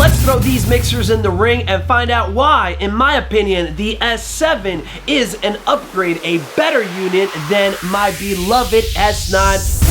let's throw these mixers in the ring and find out why, in my opinion, the S7 is an upgrade, a better unit than my beloved S9.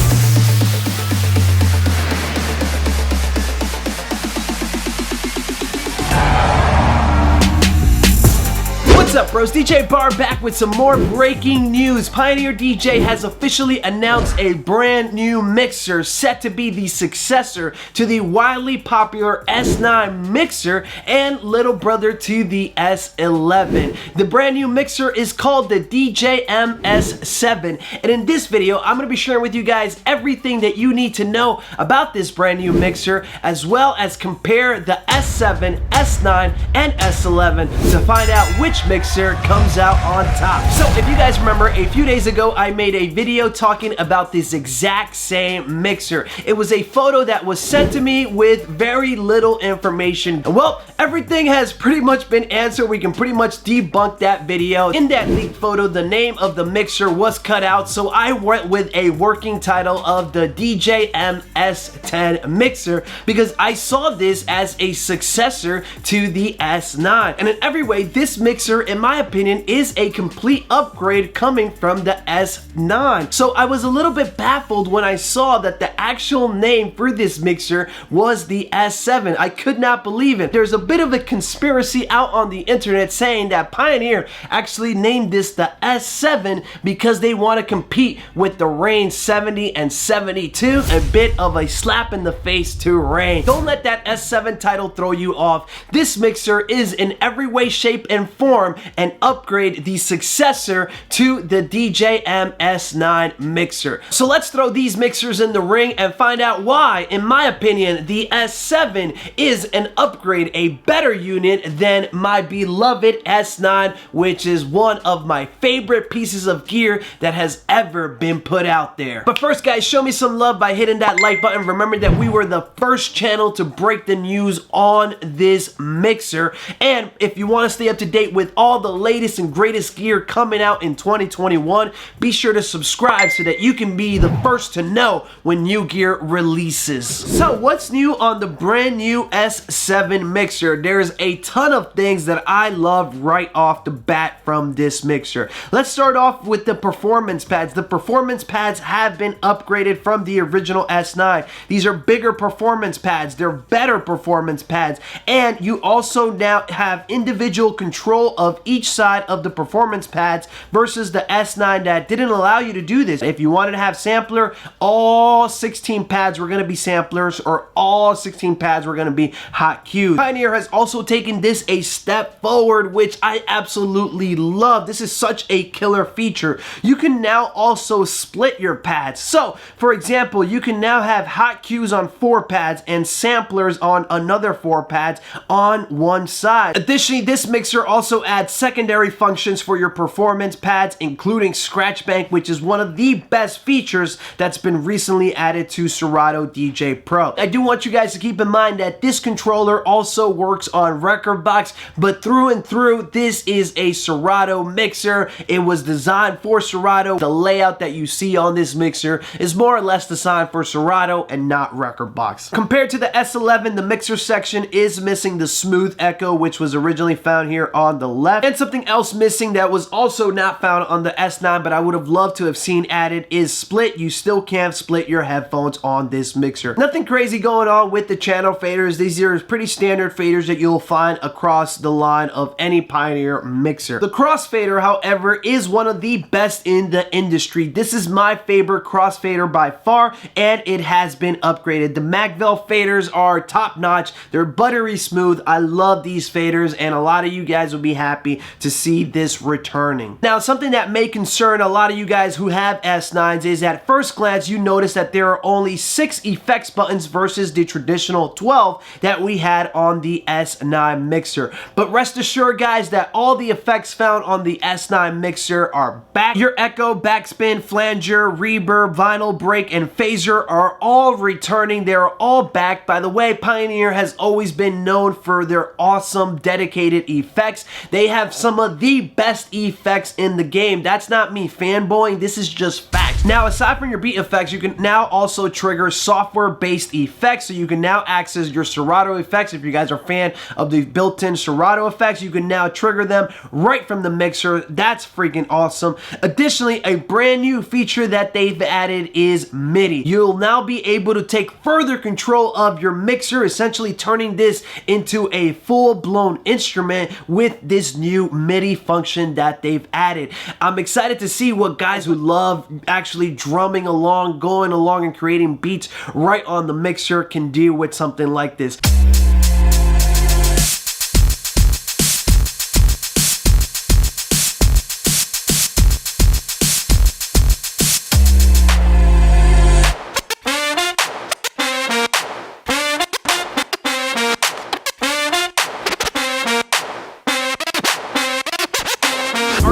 What's up, bros? DJ Bar back with some more breaking news. Pioneer DJ has officially announced a brand new mixer set to be the successor to the wildly popular S9 mixer and little brother to the S11. The brand new mixer is called the DJM-S7, and in this video I'm going to be sharing with you guys everything that you need to know about this brand new mixer, as well as compare the S7, S9, and S11 to find out which mixer comes out on top. So if you guys remember, a few days ago I made a video talking about this exact same mixer. It was a photo that was sent to me with very little information. Well, everything has pretty much been answered. We can pretty much debunk that video. In that leaked photo, the name of the mixer was cut out, so I went with a working title of the DJM-S10 mixer because I saw this as a successor to the S9. And in every way, this mixer, in my opinion, is a complete upgrade coming from the S9. So I was a little bit baffled when I saw that the actual name for this mixer was the S7. I could not believe it. There's a bit of a conspiracy out on the internet saying that Pioneer actually named this the S7 because they want to compete with the Reign 70 and 72. A bit of a slap in the face to Reign. Don't let that S7 title throw you off. This mixer is in every way, shape, and form and upgrade the successor to the DJM-S9 mixer. So let's throw these mixers in the ring and find out why, in my opinion, the S7 is an upgrade, a better unit than my beloved S9, which is one of my favorite pieces of gear that has ever been put out there. But first, guys, show me some love by hitting that like button. Remember that we were the first channel to break the news on this mixer, and if you want to stay up to date with all the latest and greatest gear coming out in 2021, be sure to subscribe so that you can be the first to know when new gear releases. So what's new on the brand new S7 mixer? There's a ton of things that I love right off the bat from this mixer. Let's start off with the performance pads. The performance pads have been upgraded from the original S9. These are bigger performance pads. They're better performance pads, and you also now have individual control of each side of the performance pads versus the S9 that didn't allow you to do this. If you wanted to have sampler, all 16 pads were going to be samplers, or all 16 pads were going to be hot cues. Pioneer has also taken this a step forward, which I absolutely love. This is such a killer feature. You can now also split your pads. So, for example, you can now have hot cues on 4 pads and samplers on another 4 pads on one side. Additionally, this mixer also adds secondary functions for your performance pads, including scratch bank, which is one of the best features that's been recently added to Serato DJ Pro. I do want you guys to keep in mind that this controller also works on rekordbox, but through and through, this is a Serato mixer. It was designed for Serato. The layout that you see on this mixer is more or less designed for Serato and not rekordbox. Compared to the S11, the mixer section is missing the smooth echo, which was originally found here on the left, and something else missing that was also not found on the S9 but I would have loved to have seen added is split. You still can't split your headphones on this mixer. Nothing crazy going on with the channel faders. These are pretty standard faders that you'll find across the line of any Pioneer mixer. The crossfader, however, is one of the best in the industry. This is my favorite crossfader by far, and it has been upgraded. The Magvel faders are top notch. They're buttery smooth. I love these faders, and a lot of you guys will be happy to see this returning. Now, something that may concern a lot of you guys who have S9s is at first glance you notice that there are only 6 effects buttons versus the traditional 12 that we had on the S9 mixer. But rest assured, guys, that all the effects found on the S9 mixer are back. Your echo, backspin, flanger, reverb, vinyl break, and phaser are all returning. They're all back. By the way, Pioneer has always been known for their awesome dedicated effects. They have some of the best effects in the game. That's not me fanboying, this is just facts. Now, aside from your beat effects, you can now also trigger software-based effects, so you can now access your Serato effects. If you guys are a fan of the built-in Serato effects, you can now trigger them right from the mixer. That's freaking awesome. Additionally, a brand new feature that they've added is MIDI. You'll now be able to take further control of your mixer, essentially turning this into a full-blown instrument with this new MIDI function that they've added. I'm excited to see what guys who love actually drumming along, going along and creating beats right on the mixer can do with something like this.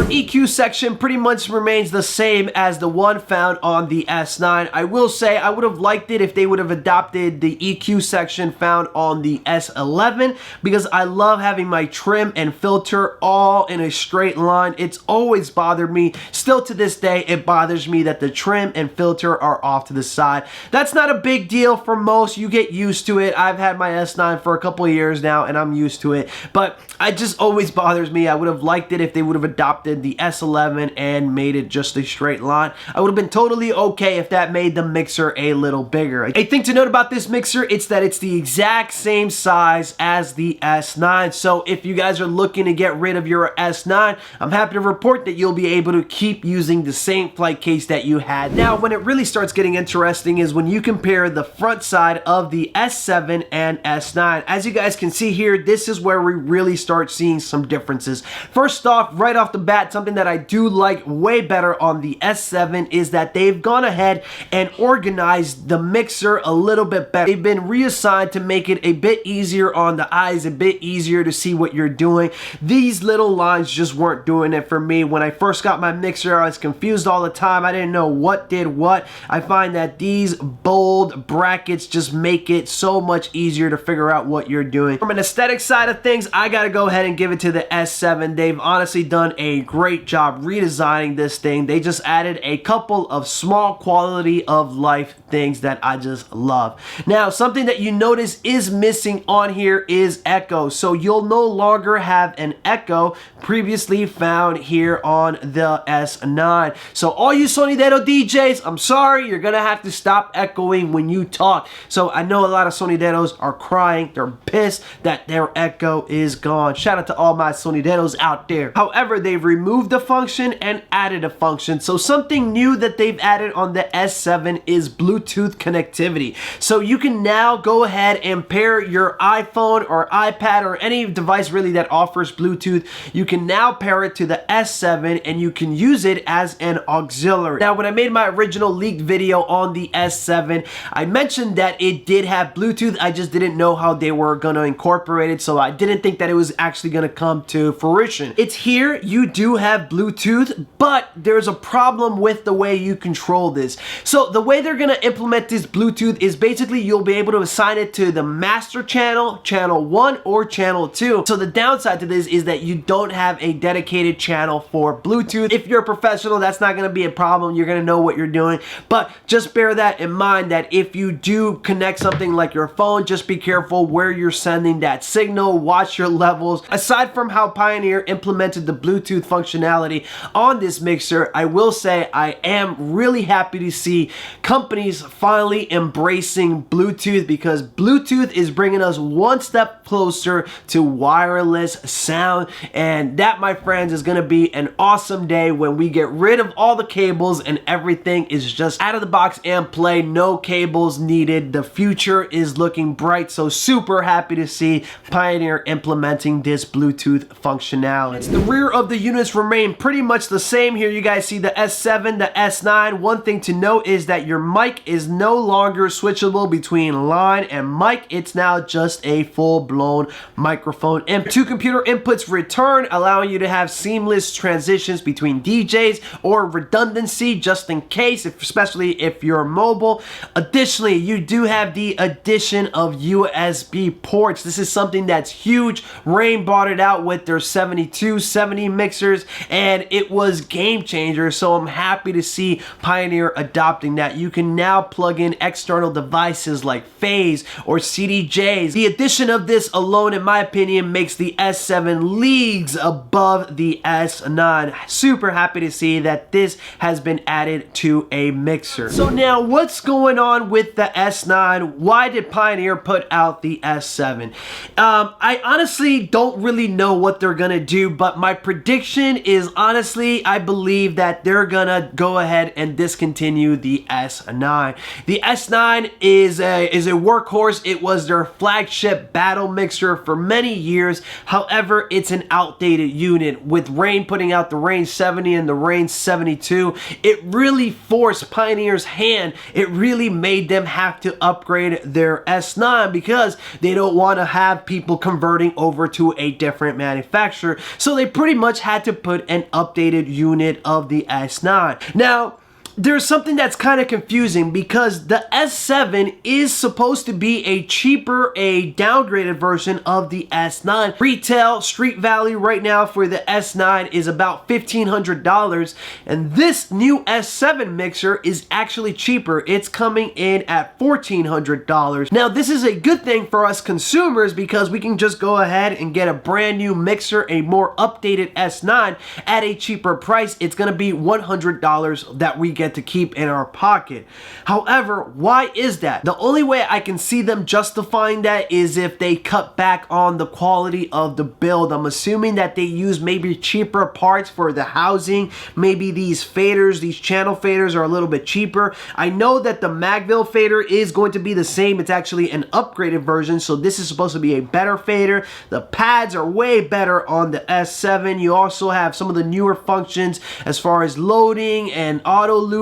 EQ section pretty much remains the same as the one found on the S9. I will say I would have liked it if they would have adopted the EQ section found on the S11, because I love having my trim and filter all in a straight line. It's always bothered me. Still to this day, it bothers me that the trim and filter are off to the side. That's not a big deal for most. You get used to it. I've had my S9 for a couple of years now and I'm used to it, but it just always bothers me. I would have liked it if they would have adopted the S11 and made it just a straight line. I would have been totally okay if that made the mixer a little bigger. A thing to note about this mixer, it's that it's the exact same size as the S9. So if you guys are looking to get rid of your S9, I'm happy to report that you'll be able to keep using the same flight case that you had. Now, when it really starts getting interesting is when you compare the front side of the S7 and S9. As you guys can see here, this is where we really start seeing some differences. First off, right off the bat, something that I do like way better on the S7 is that they've gone ahead and organized the mixer a little bit better. They've been reassigned to make it a bit easier on the eyes, a bit easier to see what you're doing. These little lines just weren't doing it for me. When I first got my mixer, I was confused all the time. I didn't know what did what. I find that these bold brackets just make it so much easier to figure out what you're doing. From an aesthetic side of things, I gotta go ahead and give it to the S7. They've honestly done a great job redesigning this thing. They just added a couple of small quality of life things that I just love. Now, something that you notice is missing on here is echo. So you'll no longer have an echo previously found here on the S9. So all you sonidero DJs, I'm sorry, you're gonna have to stop echoing when you talk. So I know a lot of sonideros are crying, they're pissed that their echo is gone. Shout out to all my sonideros out there. However, they've removed the function and added a function. So something new that they've added on the S7 is Bluetooth connectivity. So you can now go ahead and pair your iPhone or iPad or any device really that offers Bluetooth. You can now pair it to the S7 and you can use it as an auxiliary. Now, when I made my original leaked video on the S7, I mentioned that it did have Bluetooth. I just didn't know how they were gonna incorporate it, so I didn't think that it was actually gonna come to fruition. It's here, you do have Bluetooth, but there's a problem with the way you control this. So the way they're gonna implement this Bluetooth is basically you'll be able to assign it to the master channel, channel 1 or channel 2. So the downside to this is that you don't have a dedicated channel for Bluetooth. If you're a professional, that's not gonna be a problem. You're gonna know what you're doing, but just bear that in mind that if you do connect something like your phone, just be careful where you're sending that signal, watch your levels. Aside from how Pioneer implemented the Bluetooth functionality on this mixer, I will say I am really happy to see companies finally embracing Bluetooth, because Bluetooth is bringing us one step closer to wireless sound, and that, my friends, is going to be an awesome day when we get rid of all the cables and everything is just out of the box and play, no cables needed. The future is looking bright, so super happy to see Pioneer implementing this Bluetooth functionality. The rear of the units remain remain pretty much the same. Here you guys see the S7, the S9. One thing to note is that your mic is no longer switchable between line and mic. It's now just a full-blown microphone. And two computer inputs return, allowing you to have seamless transitions between DJs or redundancy just in case, especially if you're mobile. Additionally, you do have the addition of USB ports. This is something that's huge. Rane brought it out with their 7270 mixers, and it was game changer. So I'm happy to see Pioneer adopting that. You can now plug in external devices like phase or CDJs. The addition of this alone, in my opinion, makes the S7 leagues above the S9. Super happy to see that this has been added to a mixer. So now what's going on with the S9? Why did Pioneer put out the S7? I honestly don't really know what they're gonna do, but my prediction is, honestly, I believe that they're gonna go ahead and discontinue the S9. The S9 is a workhorse. It was their flagship battle mixer for many years. However, it's an outdated unit. With Rane putting out the Rane 70 and the Rane 72, it really forced Pioneer's hand. It really made them have to upgrade their S9 because they don't want to have people converting over to a different manufacturer. So they pretty much had to put an updated unit of the S9. Now, there's something that's kind of confusing because the S7 is supposed to be a cheaper, a downgraded version of the S9. Retail street value right now for the S9 is about $1,500, and this new S7 mixer is actually cheaper. It's coming in at $1,400. Now, this is a good thing for us consumers because we can just go ahead and get a brand new mixer, a more updated S9 at a cheaper price. It's going to be $100 that we get to keep in our pocket. However, why is that? The only way I can see them justifying that is if they cut back on the quality of the build. I'm assuming that they use maybe cheaper parts for the housing. Maybe these faders, these channel faders are a little bit cheaper. I know that the Magvel fader is going to be the same. It's actually an upgraded version, so this is supposed to be a better fader. The pads are way better on the S7. You also have some of the newer functions as far as loading and auto looping.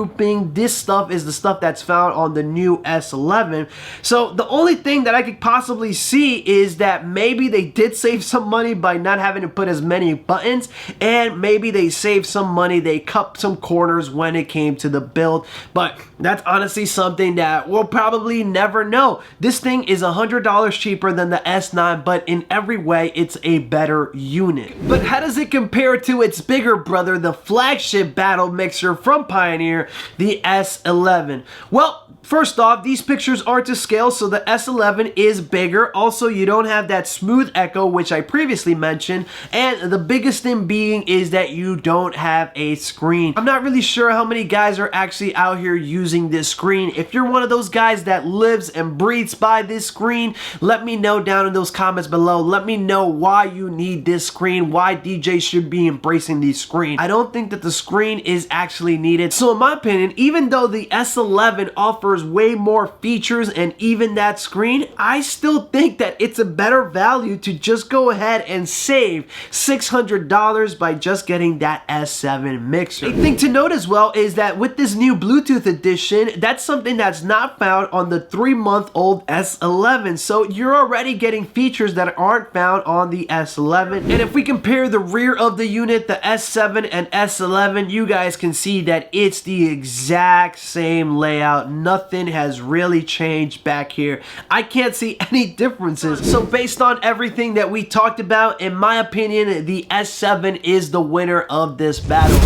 This stuff is the stuff that's found on the new S11. So the only thing that I could possibly see is that maybe they did save some money by not having to put as many buttons, and maybe they saved some money, they cut some corners when it came to the build. But that's honestly something that we'll probably never know. This thing is $100 cheaper than the S9, but in every way it's a better unit. But how does it compare to its bigger brother, the flagship battle mixer from Pioneer, the S11? Well, first off, these pictures aren't to scale, so the S11 is bigger. Also, you don't have that smooth echo, which I previously mentioned. And the biggest thing being is that you don't have a screen. I'm not really sure how many guys are actually out here using this screen. If you're one of those guys that lives and breathes by this screen, let me know down in those comments below. Let me know why you need this screen, why DJs should be embracing these screens. I don't think that the screen is actually needed. So in my opinion, even though the S11 offers way more features and even that screen, I still think that it's a better value to just go ahead and save $600 by just getting that S7 mixer. A thing to note as well is that with this new Bluetooth edition, that's something that's not found on the 3-month-old S11. So you're already getting features that aren't found on the S11. And if we compare the rear of the unit, the S7 and S11, you guys can see that it's the exact same layout. Nothing has really changed back here. I can't see any differences. So based on everything that we talked about, in my opinion, the S7 is the winner of this battle. The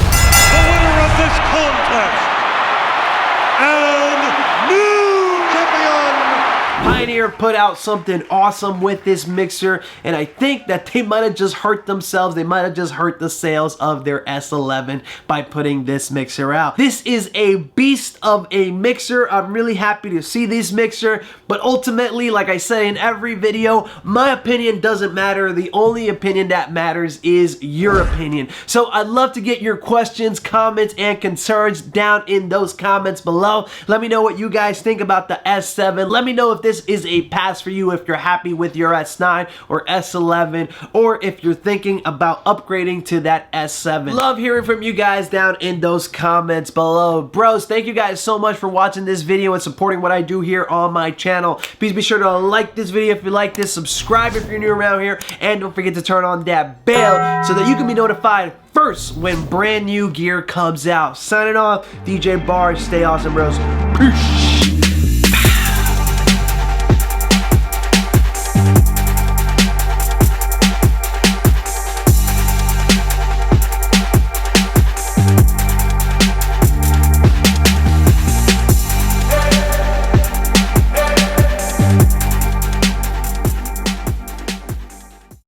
winner of this contest and new champion. Pioneer put out something awesome with this mixer, and I think that they might have just hurt themselves. They might have just hurt the sales of their S11 by putting this mixer out. This is a beast of a mixer. I'm really happy to see this mixer, but ultimately, like I said in every video, my opinion doesn't matter. The only opinion that matters is your opinion. So I'd love to get your questions, comments, and concerns down in those comments below. Let me know what you guys think about the S7. Let me know if this is a pass for you if you're happy with your S9 or S11, or if you're thinking about upgrading to that S7. Love hearing from you guys down in those comments below. Bros, thank you guys so much for watching this video and supporting what I do here on my channel. Please be sure to like this video if you like this, subscribe if you're new around here, and don't forget to turn on that bell so that you can be notified first when brand new gear comes out. Signing off, DJ Bar. Stay awesome, bros. Peace.